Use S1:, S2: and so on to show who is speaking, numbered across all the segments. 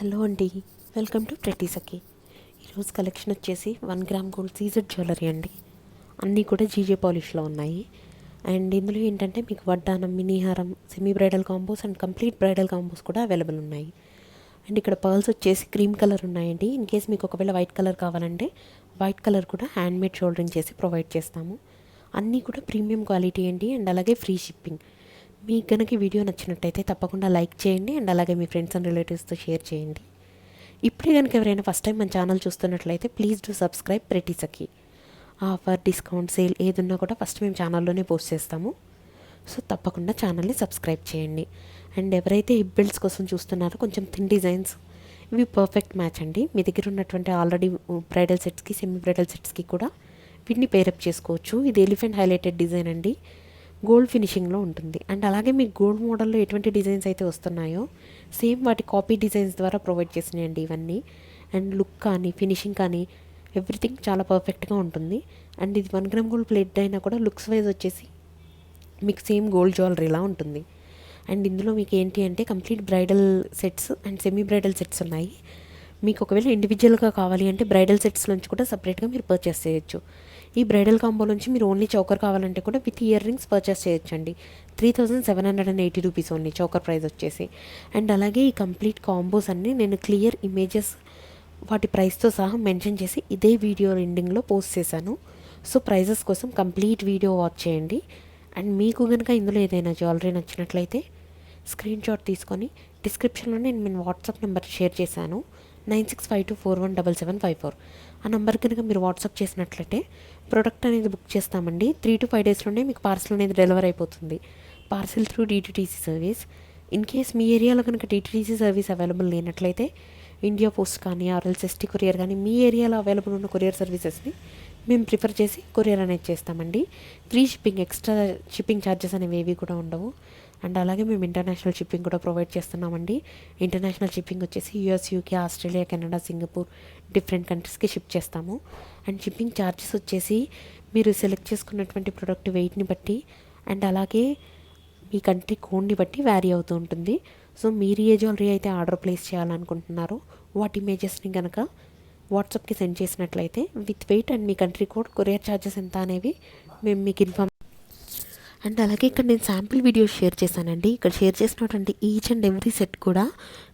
S1: Hello అండి, welcome to pretty సఖీ. ఈరోజు collection వచ్చేసి 1 గ్రామ్ గోల్డ్ సీజెడ్ జ్యువెలరీ అండి. అన్నీ కూడా జీజే పాలిష్లో ఉన్నాయి. అండ్ ఇందులో ఏంటంటే మీకు వడ్డానం, మినీ హారం, semi bridal combos and complete bridal combos కూడా అవైలబుల్ ఉన్నాయి. అండ్ ఇక్కడ పర్ల్స్ వచ్చేసి క్రీమ్ కలర్ ఉన్నాయండి. ఇన్ కేస్ మీకు ఒకవేళ వైట్ కలర్ కావాలంటే వైట్ కలర్ కూడా హ్యాండ్మేడ్ షోల్డరింగ్ చేసి ప్రొవైడ్ చేస్తాము. అన్నీ కూడా ప్రీమియం క్వాలిటీ అండి. అండ్ అలాగే ఫ్రీ షిప్పింగ్. మీకు కనుక వీడియో నచ్చినట్టయితే తప్పకుండా లైక్ చేయండి. అండ్ అలాగే మీ ఫ్రెండ్స్ అండ్ రిలేటివ్స్తో షేర్ చేయండి. ఇప్పుడే కనుక ఎవరైనా ఫస్ట్ టైం మన ఛానల్ చూస్తున్నట్లయితే please do subscribe pretty Sakhi. Offer, discount, sale ఏదున్నా కూడా ఫస్ట్ మేము ఛానల్లోనే పోస్ట్ చేస్తాము. సో తప్పకుండా ఛానల్ని సబ్స్క్రైబ్ చేయండి. అండ్ ఎవరైతే హిప్ బెల్ట్స్ కోసం చూస్తున్నారో కొంచెం థిన్ డిజైన్స్, ఇవి పర్ఫెక్ట్ మ్యాచ్ అండి. మీ దగ్గర ఉన్నటువంటి ఆల్రెడీ బ్రైడల్ సెట్స్కి, సెమీ బ్రైడల్ సెట్స్కి కూడా వీటిని పేరప్ చేసుకోవచ్చు. ఇది ఎలిఫెంట్ హైలైటెడ్ డిజైన్ అండి. గోల్డ్ ఫినిషింగ్లో ఉంటుంది. అండ్ అలాగే మీకు గోల్డ్ మోడల్లో ఎటువంటి డిజైన్స్ అయితే వస్తున్నాయో సేమ్ వాటి కాపీ డిజైన్స్ ద్వారా ప్రొవైడ్ చేసినాయండి ఇవన్నీ. అండ్ లుక్ కానీ, ఫినిషింగ్ కానీ ఎవ్రీథింగ్ చాలా పర్ఫెక్ట్గా ఉంటుంది. అండ్ ఇది 1 గ్రామ్ గోల్డ్ ప్లేట్ అయినా కూడా లుక్స్ వైజ్ వచ్చేసి మీకు సేమ్ గోల్డ్ జ్యువెలరీలా ఉంటుంది. అండ్ ఇందులో మీకు ఏంటి అంటే complete bridal sets and semi bridal sets ఉన్నాయి. మీకు ఒకవేళ ఇండివిజువల్గా కావాలి అంటే బ్రైడల్ సెట్స్ నుంచి కూడా సపరేట్గా మీరు పర్చేస్ చేయొచ్చు. ఈ బ్రైడల్ కాంబో నుంచి మీరు ఓన్లీ చౌకర్ కావాలంటే కూడా విత్ ఇయర్ రింగ్స్ పర్చేస్ చేయొచ్చండి. 3780 రూపీస్ ఓన్లీ చౌకర్ ప్రైస్ వచ్చేసి. అండ్ అలాగే ఈ కంప్లీట్ కాంబోస్ అన్నీ నేను క్లియర్ ఇమేజెస్ వాటి ప్రైస్తో సహా మెన్షన్ చేసి ఇదే వీడియో ఎండింగ్లో పోస్ట్ చేశాను. సో ప్రైజెస్ కోసం కంప్లీట్ వీడియో వాచ్ చేయండి. అండ్ మీకు కనుక ఇందులో ఏదైనా జ్యువెలరీ నచ్చినట్లయితే స్క్రీన్ షాట్ తీసుకొని డిస్క్రిప్షన్లో నేను వాట్సాప్ నెంబర్ షేర్ చేశాను, 9652417754. ఆ నెంబర్ కనుక మీరు వాట్సాప్ చేసినట్లయితే ప్రోడక్ట్ అనేది బుక్ చేస్తామండి. 3 to 5 డేస్లోనే మీకు పార్సల్ అనేది డెలివర్ అయిపోతుంది. Parcel through DTTC service. In case మీ ఏరియాలో కనుక DTTC సర్వీస్ అవైలబుల్ లేనట్లయితే ఇండియా పోస్ట్ కానీ, RLST కొరియర్ కానీ మీ ఏరియాలో అవైలబుల్ ఉన్న కొరియర్ సర్వీసెస్ని మేము ప్రిఫర్ చేసి కొరియర్ అనేది చేస్తామండి. Free shipping, extra shipping charges అనేవి ఏవి కూడా ఉండవు. అండ్ అలాగే మేము ఇంటర్నేషనల్ షిప్పింగ్ కూడా ప్రొవైడ్ చేస్తున్నామండి. ఇంటర్నేషనల్ షిప్పింగ్ వచ్చేసి US, UK, Australia, Canada, Singapore different కంట్రీస్కి షిప్ చేస్తాము. అండ్ షిప్పింగ్ ఛార్జెస్ వచ్చేసి మీరు సెలెక్ట్ చేసుకున్నటువంటి ప్రోడక్ట్ వెయిట్ని బట్టి అండ్ అలాగే మీ కంట్రీ కోడ్ని బట్టి వ్యారీ అవుతూ ఉంటుంది. సో మీరు ఏ జ్యువెలరీ అయితే ఆర్డర్ ప్లేస్ చేయాలనుకుంటున్నారో వాటి ఇమేజెస్ని కనుక వాట్సాప్కి సెండ్ చేసినట్లయితే with wait and me country code, courier charges ఎంత అనేవి మేము మీకు ఇన్ఫామ్. అండ్ అలాగే ఇక్కడ నేను శాంపిల్ వీడియోస్ షేర్ చేశానండి. ఇక్కడ షేర్ చేసినటువంటి ఈచ్ అండ్ ఎవ్రీ సెట్ కూడా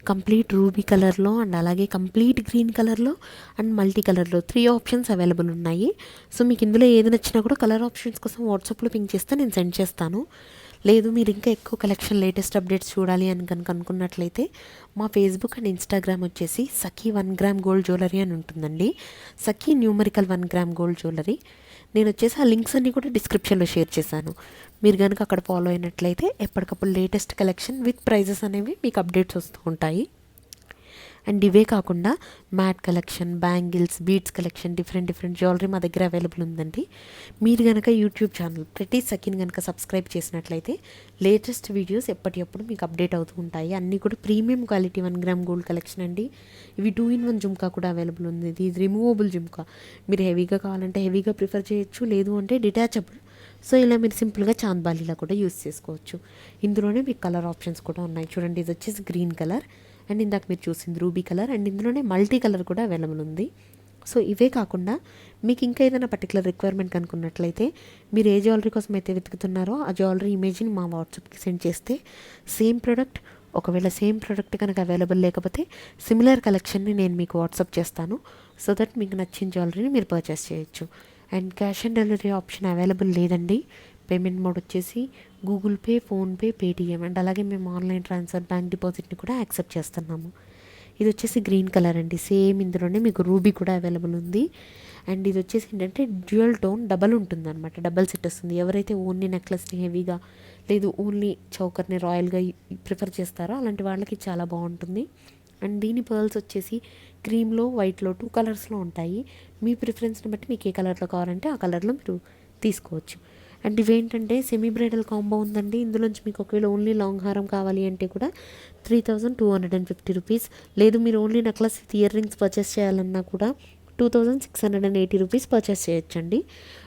S1: కంప్లీట్ రూబీ కలర్లో అండ్ అలాగే కంప్లీట్ గ్రీన్ కలర్లో అండ్ మల్టీ కలర్లో 3 ఆప్షన్స్ అవైలబుల్ ఉన్నాయి. సో మీకు ఇందులో ఏది నచ్చినా కూడా కలర్ ఆప్షన్స్ కోసం వాట్సాప్లో పింక్ చేస్తే నేను సెండ్ చేస్తాను. లేదు మీరు ఇంకా ఎక్కువ కలెక్షన్, లేటెస్ట్ అప్డేట్స్ చూడాలి అని కనుక అనుకున్నట్లయితే మా ఫేస్బుక్ అండ్ ఇన్స్టాగ్రామ్ వచ్చేసి సఖీ 1 గ్రామ్ గోల్డ్ జ్యువెలరీ అని ఉంటుందండి. సఖీ న్యూమరికల్ 1 గ్రామ్ గోల్డ్ జ్యువెలరీ. నేను వచ్చేసి ఆ లింక్స్ అన్నీ కూడా డిస్క్రిప్షన్లో షేర్ చేశాను. మీరు కనుక అక్కడ ఫాలో అయినట్లయితే ఎప్పటికప్పుడు లేటెస్ట్ కలెక్షన్ విత్ ప్రైజెస్ అనేవి మీకు అప్డేట్స్ వస్తూ ఉంటాయి. అండ్ ఇవే కాకుండా mat collection, bangles, beads collection, different jewellery మా దగ్గర అవైలబుల్ ఉందండి. మీరు కనుక యూట్యూబ్ ఛానల్ ప్రెటీ సఖీని కనుక సబ్స్క్రైబ్ చేసినట్లయితే లేటెస్ట్ వీడియోస్ ఎప్పటికప్పుడు మీకు అప్డేట్ అవుతూ ఉంటాయి. అన్నీ కూడా premium quality 1 gram gold collection అండి. ఇవి 2-in-1 జుమ్కా కూడా అవైలబుల్ ఉంది. ఇది రిమూవబుల్ జుమ్కా. మీరు హెవీగా కావాలంటే హెవీగా ప్రిఫర్ చేయొచ్చు, లేదు అంటే డిటాచబుల్. సో ఇలా మీరు సింపుల్గా చాంద్బాలీలా కూడా యూస్ చేసుకోవచ్చు. ఇందులోనే మీకు కలర్ ఆప్షన్స్ కూడా ఉన్నాయి. చూడండి, ఇది వచ్చేసి గ్రీన్ కలర్ అండ్ ఇందాక మీరు చూసింది రూబీ కలర్ అండ్ ఇందులోనే మల్టీ కలర్ కూడా అవైలబుల్ ఉంది. సో ఇవే కాకుండా మీకు ఇంకా ఏదైనా పర్టికులర్ రిక్వైర్మెంట్ కనుకున్నట్లయితే మీరు ఏ జ్యువెలరీ కోసం అయితే వెతుకుతున్నారో ఆ జ్యువెలరీ ఇమేజ్ని మా వాట్సాప్కి సెండ్ చేస్తే సేమ్ ప్రోడక్ట్, ఒకవేళ సేమ్ ప్రోడక్ట్ కనుక అవైలబుల్ లేకపోతే సిమిలర్ కలెక్షన్ని నేను మీకు వాట్సాప్ చేస్తాను. సో దట్ మీకు నచ్చిన జ్యువెలరీని మీరు పర్చేస్ చేయొచ్చు. And cash on delivery option available లేదండి. పేమెంట్ మోడ్ వచ్చేసి Google pay, PhonePe, Paytm and అలాగే మేము ఆన్లైన్ ట్రాన్స్ఫర్, బ్యాంక్ డిపాజిట్ని కూడా యాక్సెప్ట్ చేస్తున్నాము. ఇది వచ్చేసి గ్రీన్ కలర్ అండి. సేమ్ ఇందులోనే మీకు రూబీ కూడా అవైలబుల్ ఉంది. అండ్ ఇది వచ్చేసి ఏంటంటే డ్యూయల్ టోన్ డబల్ ఉంటుంది అనమాట. డబల్ సెట్ వస్తుంది. ఎవరైతే ఓన్లీ నెక్లెస్ని హెవీగా, లేదు ఓన్లీ చౌకర్ని రాయల్గా ప్రిఫర్ చేస్తారో అలాంటి వాళ్ళకి చాలా బాగుంటుంది. అండ్ దీని పర్ల్స్ వచ్చేసి క్రీమ్లో, వైట్లో 2 కలర్స్లో ఉంటాయి. మీ ప్రిఫరెన్స్ని బట్టి మీకు ఏ కలర్లో కావాలంటే ఆ కలర్లో మీరు తీసుకోవచ్చు. అండ్ ఇవేంటంటే సెమీ బ్రైడల్ కాంబో ఉందండి. ఇందులోంచి మీకు ఒకవేళ ఓన్లీ లాంగ్ హారం కావాలి అంటే కూడా 3250 రూపీస్, లేదు మీరు only necklace with ear rings purchase చేయాలన్నా కూడా 2680 రూపీస్ పర్చేస్ చేయొచ్చండి.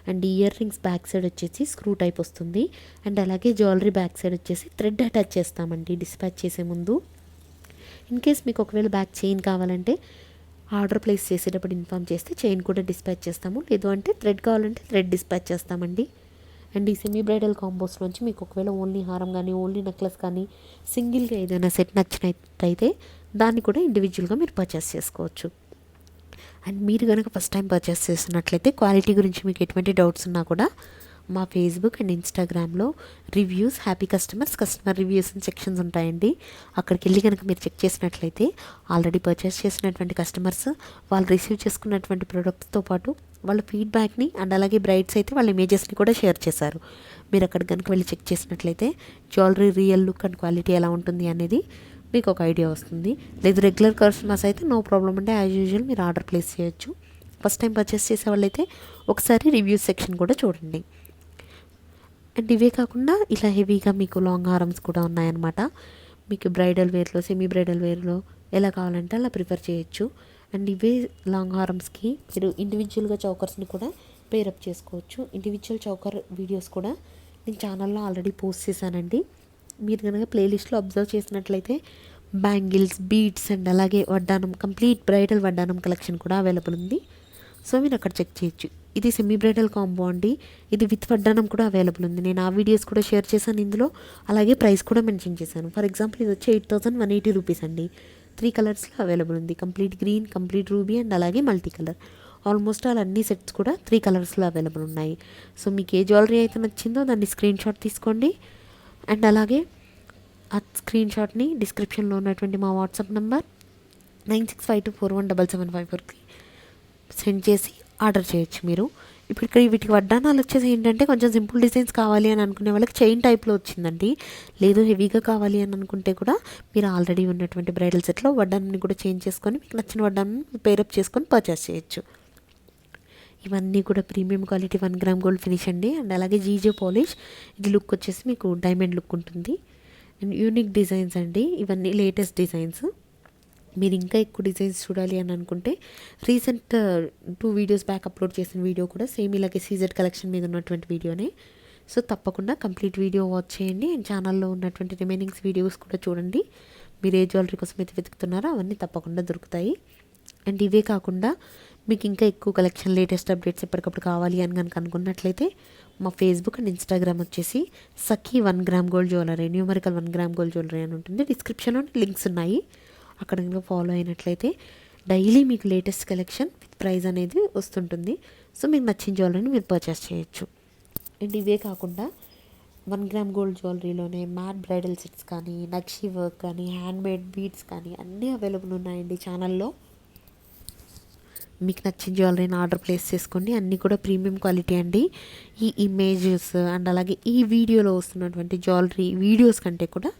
S1: And ear rings back side వచ్చేసి స్క్రూ టైప్ వస్తుంది. అండ్ అలాగే జ్యువెలరీ బ్యాక్ సైడ్ వచ్చేసి థ్రెడ్ అటాచ్ చేస్తామండి డిస్పాచ్ చేసే ముందు. ఇన్ కేస్ మీకు ఒకవేళ బ్యాక్ చైన్ కావాలంటే ఆర్డర్ ప్లేస్ చేసేటప్పుడు ఇన్ఫామ్ చేస్తే చైన్ కూడా డిస్పాచ్ చేస్తాము. లేదు అంటే థ్రెడ్ కావాలంటే థ్రెడ్ డిస్పాచ్ చేస్తామండి. అండ్ ఈ సెమీ బ్రైడల్ కాంబోస్ నుంచి మీకు ఒకవేళ ఓన్లీ హారం కానీ ఓన్లీ నెక్లెస్ కానీ సింగిల్గా ఏదైనా సెట్ నచ్చినట్టయితే దాన్ని కూడా ఇండివిజువల్గా మీరు పర్చేస్ చేసుకోవచ్చు. అండ్ మీరు కనుక ఫస్ట్ టైం పర్చేస్ చేస్తున్నట్లయితే క్వాలిటీ గురించి మీకు ఎటువంటి డౌట్స్ ఉన్నా కూడా మా ఫేస్బుక్ అండ్ ఇన్స్టాగ్రామ్లో reviews, happy customer reviews and sections ఉంటాయండి. అక్కడికి వెళ్ళి కనుక మీరు చెక్ చేసినట్లయితే ఆల్రెడీ పర్చేస్ చేసినటువంటి కస్టమర్స్ వాళ్ళు రిసీవ్ చేసుకున్నటువంటి ప్రోడక్ట్స్తో పాటు వాళ్ళ ఫీడ్బ్యాక్ని అండ్ అలాగే బ్రైడ్స్ అయితే వాళ్ళ ఇమేజెస్ని కూడా షేర్ చేశారు. మీరు అక్కడ కనుక వెళ్ళి చెక్ చేసినట్లయితే jewellery real look and quality ఎలా ఉంటుంది అనేది మీకు ఒక ఐడియా వస్తుంది. లేదు రెగ్యులర్ కస్టమర్స్ అయితే నో ప్రాబ్లం అంటే యాజ్ యూజువల్ మీరు ఆర్డర్ ప్లేస్ చేయొచ్చు. ఫస్ట్ టైం పర్చేస్ చేసే వాళ్ళైతే ఒకసారి రివ్యూస్ సెక్షన్ కూడా చూడండి. అండ్ ఇవే కాకుండా ఇలా హెవీగా మీకు లాంగ్ హారమ్స్ కూడా ఉన్నాయన్నమాట. మీకు బ్రైడల్ వేర్లో, సెమీ బ్రైడల్ వేర్లో ఎలా కావాలంటే అలా ప్రిఫర్ చేయొచ్చు. అండ్ ఇవే లాంగ్ హారమ్స్కి మీరు ఇండివిజువల్గా చౌకర్స్ని కూడా పేరప్ చేసుకోవచ్చు. ఇండివిజువల్ చౌకర్ వీడియోస్ కూడా నేను ఛానల్లో ఆల్రెడీ పోస్ట్ చేశానండి. మీరు కనుక ప్లేలిస్ట్లో అబ్జర్వ్ చేసినట్లయితే బ్యాంగిల్స్, బీడ్స్ అండ్ అలాగే వడ్డానం, కంప్లీట్ బ్రైడల్ వడ్డానం కలెక్షన్ కూడా అవైలబుల్ ఉంది. సో మీరు అక్కడ చెక్ చేయొచ్చు. ఇది సెమీ బ్రైడల్ కాంబో అండి. ఇది విత్ వడ్డానం కూడా అవైలబుల్ ఉంది. నేను ఆ వీడియోస్ కూడా షేర్ చేశాను ఇందులో. అలాగే ప్రైస్ కూడా మెన్షన్ చేశాను. ఫర్ ఎగ్జాంపుల్ ఇది వచ్చి 8180 రూపీస్ అండి. 3 కలర్స్లో అవైలబుల్ ఉంది. Complete green, complete ruby and అలాగే మల్టీ కలర్. ఆల్మోస్ట్ ఆల్ అన్ని సెట్స్ కూడా 3 కలర్స్లో అవైలబుల్ ఉన్నాయి. సో మీకు ఏ జ్యువెలరీ అయితే నచ్చిందో దాన్ని స్క్రీన్ షాట్ తీసుకోండి. అండ్ అలాగే ఆ స్క్రీన్ షాట్ని డిస్క్రిప్షన్లో ఉన్నటువంటి మా వాట్సాప్ నెంబర్ 9652417754కి సెండ్ చేసి ఆర్డర్ చేయొచ్చు మీరు. ఇప్పుడు ఇక్కడ వీటికి వడ్డానాలు వచ్చేసి ఏంటంటే కొంచెం సింపుల్ డిజైన్స్ కావాలి అని అనుకునే వాళ్ళకి చైన్ టైప్లో వచ్చిందండి. లేదు హెవీగా కావాలి అని అనుకుంటే కూడా మీరు ఆల్రెడీ ఉన్నటువంటి బ్రైడల్ సెట్లో వడ్డానాన్ని కూడా చేంజ్ చేసుకొని మీకు నచ్చిన వడ్డానాన్ని పేరప్ చేసుకొని పర్చేస్ చేయొచ్చు. ఇవన్నీ కూడా premium quality 1 gram gold finish అండి. అండ్ అలాగే జీజే పాలిష్. ఇది లుక్ వచ్చేసి మీకు డైమండ్ లుక్ ఉంటుంది. అండ్ యూనిక్ డిజైన్స్ అండి. ఇవన్నీ లేటెస్ట్ డిజైన్స్. మీరు ఇంకా ఎక్కువ డిజైన్స్ చూడాలి అని అనుకుంటే రీసెంట్ 2 వీడియోస్ బ్యాక్ అప్లోడ్ చేసిన వీడియో కూడా సేమ్ ఇలాగే సీజెడ్ కలెక్షన్ మీద ఉన్నటువంటి వీడియోనే. సో తప్పకుండా కంప్లీట్ వీడియో వాచ్ చేయండి. అండ్ ఛానల్లో ఉన్నటువంటి రిమైనింగ్స్ వీడియోస్ కూడా చూడండి. మీరు ఏ జ్యువెలరీ కోసం అయితే వెతుకుతున్నారో అవన్నీ తప్పకుండా దొరుకుతాయి. అండ్ ఇవే కాకుండా మీకు ఇంకా ఎక్కువ కలెక్షన్, లేటెస్ట్ అప్డేట్స్ ఎప్పటికప్పుడు కావాలి అని కనుక అనుకున్నట్లయితే మా ఫేస్బుక్ అండ్ ఇన్స్టాగ్రామ్ వచ్చేసి సఖీ 1 gram gold jewellery, numerical 1 gram gold jewellery అని ఉంటుంది. డిస్క్రిప్షన్లో లింక్స్ ఉన్నాయి. అక్కడ కనుక ఫాలో అయినట్లయితే డైలీ మీకు లేటెస్ట్ కలెక్షన్ విత్ ప్రైస్ అనేది వస్తుంటుంది. సో మీకు నచ్చిన జ్యువెలరీని మీరు పర్చేస్ చేయొచ్చు. అండ్ ఇవే కాకుండా 1 గ్రామ్ గోల్డ్ జ్యువెలరీలోనే మ్యాట్ బ్రైడల్ సెట్స్ కానీ, నక్షి వర్క్ కానీ, హ్యాండ్మేడ్ బీడ్స్ కానీ అన్నీ అవైలబుల్ ఉన్నాయండి ఛానల్లో. మీకు నచ్చిన జ్యువెలరీని ఆర్డర్ ప్లేస్ చేసుకోండి. అన్నీ కూడా ప్రీమియం క్వాలిటీ అండి. ఈ ఇమేజెస్ అండ్ అలాగే ఈ వీడియోలో వస్తున్నటువంటి జ్యువెలరీ వీడియోస్ కంటే కూడా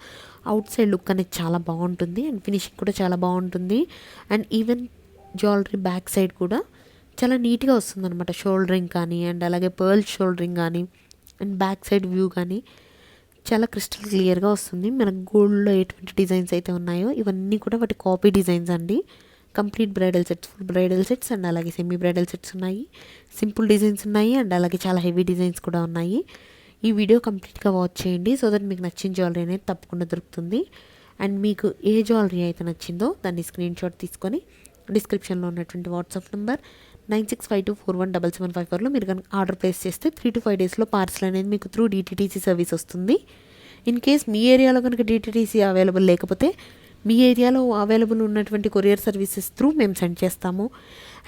S1: అవుట్ సైడ్ లుక్ అనేది చాలా బాగుంటుంది. అండ్ ఫినిషింగ్ కూడా చాలా బాగుంటుంది. And even jewellery back side కూడా చాలా నీట్గా వస్తుంది అనమాట. షోల్డరింగ్ కానీ అండ్ అలాగే పర్ల్ షోల్డరింగ్ కానీ అండ్ బ్యాక్ సైడ్ వ్యూ కానీ చాలా క్రిస్టల్ క్లియర్గా వస్తుంది. మన గోల్డ్లో ఎటువంటి డిజైన్స్ అయితే ఉన్నాయో ఇవన్నీ కూడా వాటి కాపీ డిజైన్స్ అండి. Complete bridal sets, full bridal sets and అలాగే సెమీ బ్రైడల్ సెట్స్ ఉన్నాయి. సింపుల్ డిజైన్స్ ఉన్నాయి అండ్ అలాగే చాలా హెవీ డిజైన్స్ కూడా ఉన్నాయి. ఈ వీడియో కంప్లీట్గా వాచ్ చేయండి. సో దట్ మీకు నచ్చిన జ్యువెలరీ అనేది తప్పకుండా దొరుకుతుంది. అండ్ మీకు ఏ జ్యువెలరీ అయితే నచ్చిందో దాన్ని స్క్రీన్ షాట్ తీసుకొని డిస్క్రిప్షన్లో ఉన్నటువంటి వాట్సాప్ నెంబర్ 9652417754లో మీరు కనుక ఆర్డర్ ప్లేస్ చేస్తే 3 to 5 డేస్లో పార్సల్ అనేది మీకు త్రూ డిటీటీసీ సర్వీస్ వస్తుంది. ఇన్ కేస్ మీ ఏరియాలో కనుక డిటీటీసీ అవైలబుల్ లేకపోతే మీ ఏరియాలో అవైలబుల్ ఉన్నటువంటి కొరియర్ సర్వీసెస్ త్రూ మేము సెండ్ చేస్తాము.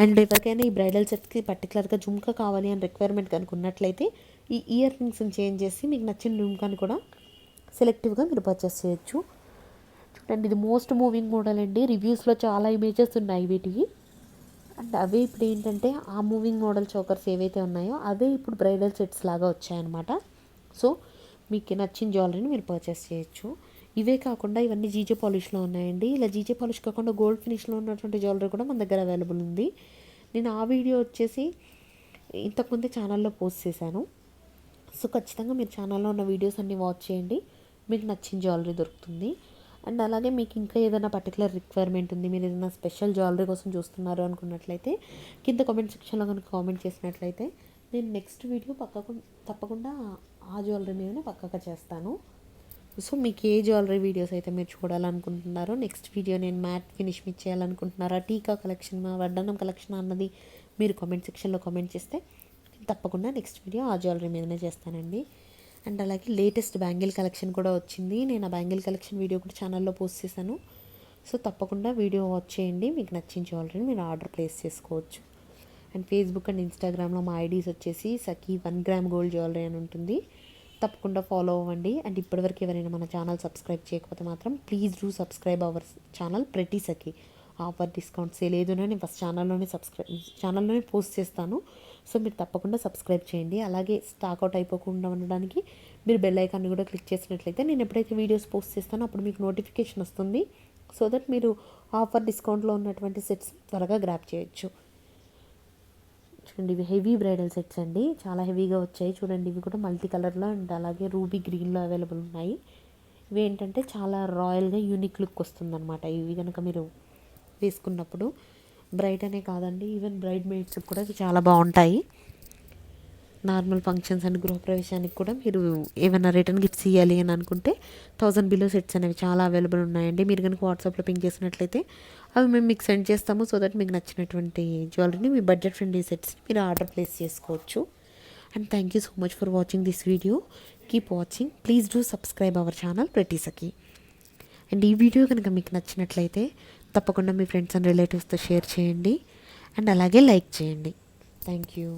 S1: అండ్ ఎవరికైనా ఈ బ్రైడల్ సెట్స్కి పర్టికులర్గా జుమ్కా కావాలి అని రిక్వైర్మెంట్ కనుక ఉన్నట్లయితే ఈ ఇయర్ రింగ్స్ని చేంజ్ చేసి మీకు నచ్చిన జుమ్కాని కూడా సెలెక్టివ్గా మీరు పర్చేస్ చేయొచ్చు. చూడండి, ఇది మోస్ట్ మూవింగ్ మోడల్ అండి. రివ్యూస్లో చాలా ఇమేజెస్ ఉన్నాయి వీటికి. అండ్ అవే ఇప్పుడు ఏంటంటే ఆ మూవింగ్ మోడల్ చోకర్స్ ఏవైతే ఉన్నాయో అవే ఇప్పుడు బ్రైడల్ సెట్స్ లాగా వచ్చాయన్నమాట. సో మీకు నచ్చిన జ్యువెలరీని మీరు పర్చేస్ చేయొచ్చు. ఇవే కాకుండా ఇవన్నీ జీజే పాలిష్లో ఉన్నాయండి. ఇలా జీజే పాలిష్ కాకుండా గోల్డ్ ఫినిష్లో ఉన్నటువంటి జ్యువెలరీ కూడా మన దగ్గర అవైలబుల్ ఉంది. నేను ఆ వీడియో వచ్చేసి ఇంతకుముందే ఛానల్లో పోస్ట్ చేశాను. సో ఖచ్చితంగా మీరు ఛానల్లో ఉన్న వీడియోస్ అన్నీ వాచ్ చేయండి. మీకు నచ్చిన జ్యువెలరీ దొరుకుతుంది. అండ్ అలాగే మీకు ఇంకా ఏదైనా పర్టికులర్ రిక్వైర్మెంట్ ఉంది, మీరు ఏదైనా స్పెషల్ జ్యువెలరీ కోసం చూస్తున్నారు అనుకున్నట్లయితే కింద కామెంట్ సెక్షన్లో కనుక కామెంట్ చేసినట్లయితే నేను నెక్స్ట్ వీడియో తప్పకుండా ఆ జ్యువెలరీ మీదనే పక్కగా చేస్తాను. సో మీకు ఏ జ్యువెలరీ వీడియోస్ అయితే మీరు చూడాలనుకుంటున్నారో, నెక్స్ట్ వీడియో నేను మ్యాట్ ఫినిష్ మీద చేయాలనుకుంటున్నారా, టీకా కలెక్షన్, వడ్డానం కలెక్షన్ అన్నది మీరు కామెంట్ సెక్షన్లో కామెంట్ చేస్తే తప్పకుండా నెక్స్ట్ వీడియో ఆ జ్యువెలరీ మీదనే చేస్తానండి. అండ్ అలాగే లేటెస్ట్ బ్యాంగిల్ కలెక్షన్ కూడా వచ్చింది. నేను ఆ బ్యాంగిల్ కలెక్షన్ వీడియో కూడా ఛానల్లో పోస్ట్ చేశాను. సో తప్పకుండా వీడియో వాచ్ చేయండి. మీకు నచ్చిన జ్యువెలరీని మీరు ఆర్డర్ ప్లేస్ చేసుకోవచ్చు. అండ్ ఫేస్బుక్ అండ్ ఇన్స్టాగ్రామ్లో మా ఐడీస్ వచ్చేసి సఖీ 1 గ్రామ్ గోల్డ్ జ్యువెలరీ అని ఉంటుంది. తప్పకుండా ఫాలో అవ్వండి. అండ్ ఇప్పటివరకు ఎవరైనా మన ఛానల్ సబ్స్క్రైబ్ చేయకపోతే మాత్రం please do subscribe our channel ప్రతి సఖీ. ఆఫర్ డిస్కౌంట్ సేల్ ఏదైనా నేను ఫస్ట్ ఛానల్లోనే పోస్ట్ చేస్తాను. సో మీరు తప్పకుండా సబ్స్క్రైబ్ చేయండి. అలాగే స్టాక్ అవుట్ అయిపోకుండా ఉండడానికి మీరు బెల్ ఐకాన్ని కూడా క్లిక్ చేసినట్లయితే నేను ఎప్పుడైతే వీడియోస్ పోస్ట్ చేస్తానో అప్పుడు మీకు నోటిఫికేషన్ వస్తుంది. సో దట్ మీరు ఆఫర్ డిస్కౌంట్లో ఉన్నటువంటి సెట్స్ త్వరగా గ్రాప్ చేయొచ్చు. చూడండి, ఇవి హెవీ బ్రైడల్ సెట్స్ అండి, చాలా హెవీగా వచ్చాయి. చూడండి, ఇవి కూడా మల్టీ కలర్లో అండ్ అలాగే రూబీ గ్రీన్లో అవైలబుల్ ఉన్నాయి. ఇవి ఏంటంటే చాలా రాయల్గా యూనిక్ లుక్ వస్తుందన్నమాట. ఇవి కనుక మీరు వేసుకున్నప్పుడు బ్రైడ్ అనే కాదండి, ఈవెన్ బ్రైడ్ మేడ్స్కి కూడా చాలా బాగుంటాయి. నార్మల్ ఫంక్షన్స్ అండ్ గృహప్రవేశానికి కూడా మీరు ఏమైనా రిటర్న్ గిఫ్ట్స్ ఇవ్వాలి అని అనుకుంటే 1000 బిలో సెట్స్ అనేవి చాలా అవైలబుల్ ఉన్నాయండి. మీరు కనుక వాట్సాప్లో పింక్ చేసినట్లయితే అవి మేము మీకు సెండ్ చేస్తాము. సో దట్ మీకు నచ్చినటువంటి జ్యువెలరీని మీ బడ్జెట్ ఫ్రెండ్లీ సెట్స్ని మీరు ఆర్డర్ ప్లేస్ చేసుకోవచ్చు. And thank you so much for watching this video. Keep watching. Please do subscribe our channel ప్రతి సఖీ. అండ్ ఈ వీడియో కనుక మీకు నచ్చినట్లయితే తప్పకుండా మీ ఫ్రెండ్స్ అండ్ రిలేటివ్స్తో షేర్ చేయండి అండ్ అలాగే లైక్ చేయండి. Thank you.